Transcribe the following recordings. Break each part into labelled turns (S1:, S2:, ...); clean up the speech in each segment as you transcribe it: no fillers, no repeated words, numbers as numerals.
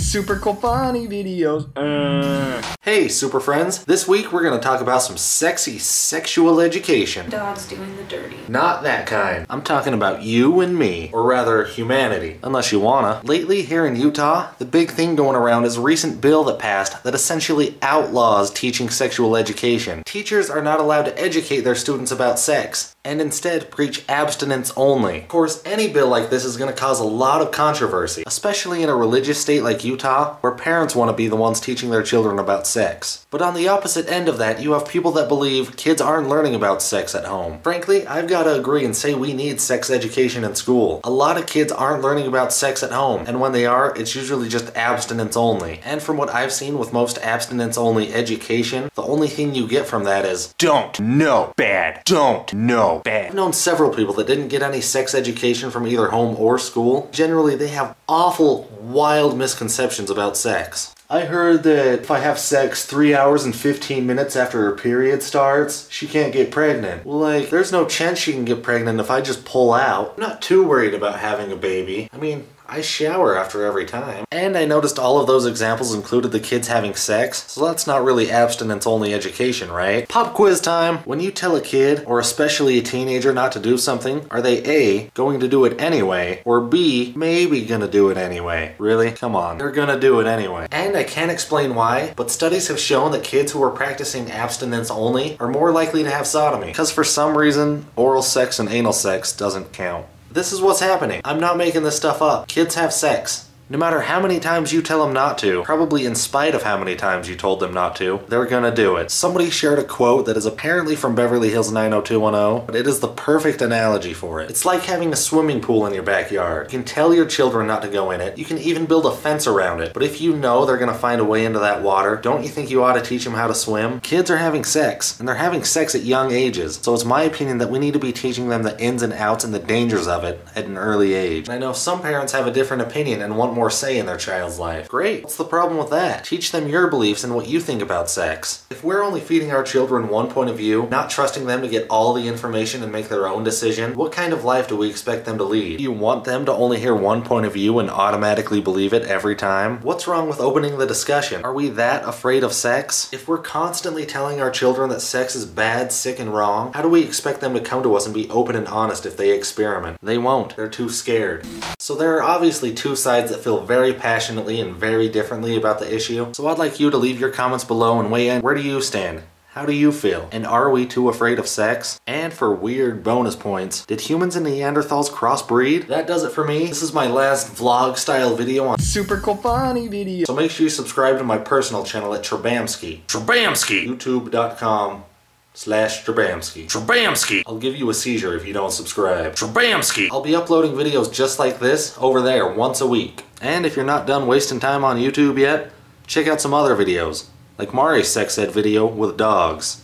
S1: SuperCoolFunnyVideos.
S2: Hey, super friends. This week we're gonna talk about some sexy sexual education.
S3: Dog's doing the dirty.
S2: Not that kind. I'm talking about you and me, or rather humanity, unless you wanna. Lately here in Utah, the big thing going around is a recent bill that passed that essentially outlaws teaching sexual education. Teachers are not allowed to educate their students about sex, and instead preach abstinence only. Of course, any bill like this is gonna cause a lot of controversy, especially in a religious state like Utah, where parents want to be the ones teaching their children about sex. But on the opposite end of that, you have people that believe kids aren't learning about sex at home. Frankly, I've got to agree and say we need sex education in school. A lot of kids aren't learning about sex at home, and when they are, it's usually just abstinence only. And from what I've seen with most abstinence only education, the only thing you get from that is, don't know bad, don't know bad. I've known several people that didn't get any sex education from either home or school. Generally, they have awful, wild misconceptions about sex. I heard that if I have sex 3 hours and 15 minutes after her period starts, she can't get pregnant. Well, like, there's no chance she can get pregnant if I just pull out. I'm not too worried about having a baby. I mean, I shower after every time. And I noticed all of those examples included the kids having sex, so that's not really abstinence-only education, right? Pop quiz time! When you tell a kid, or especially a teenager, not to do something, are they A, going to do it anyway, or B, maybe gonna do it anyway? Really? Come on. They're gonna do it anyway. And I can't explain why, but studies have shown that kids who are practicing abstinence only are more likely to have sodomy, because for some reason, oral sex and anal sex doesn't count. This is what's happening. I'm not making this stuff up. Kids have sex. No matter how many times you tell them not to, probably in spite of how many times you told them not to, they're gonna do it. Somebody shared a quote that is apparently from Beverly Hills 90210, but it is the perfect analogy for it. It's like having a swimming pool in your backyard. You can tell your children not to go in it. You can even build a fence around it. But if you know they're gonna find a way into that water, don't you think you ought to teach them how to swim? Kids are having sex, and they're having sex at young ages. So it's my opinion that we need to be teaching them the ins and outs and the dangers of it at an early age. And I know some parents have a different opinion and want more say in their child's life. Great. What's the problem with that? Teach them your beliefs and what you think about sex. If we're only feeding our children one point of view, not trusting them to get all the information and make their own decision, what kind of life do we expect them to lead? Do you want them to only hear one point of view and automatically believe it every time? What's wrong with opening the discussion? Are we that afraid of sex? If we're constantly telling our children that sex is bad, sick, and wrong, how do we expect them to come to us and be open and honest if they experiment? They won't. They're too scared. So there are obviously two sides that feel very passionately and very differently about the issue. So I'd like you to leave your comments below and weigh in. Where do you stand? How do you feel? And are we too afraid of sex? And for weird bonus points, did humans and Neanderthals crossbreed? That does it for me. This is my last vlog style video on
S1: SuperCoolFunnyVideos.
S2: So make sure you subscribe to my personal channel at Trebamski. YouTube.com/Trebamski. I'll give you a seizure if you don't subscribe. Trebamski. I'll be uploading videos just like this over there once a week. And if you're not done wasting time on YouTube yet, check out some other videos, like Mari's sex ed video with dogs.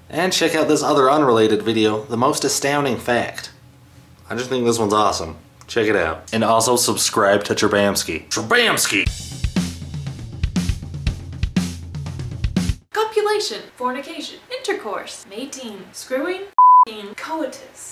S2: And check out this other unrelated video, The Most Astounding Fact. I just think this one's awesome. Check it out. And also subscribe to Trebamski. Trebamski!
S3: Copulation, fornication, intercourse, mating, screwing, coitus.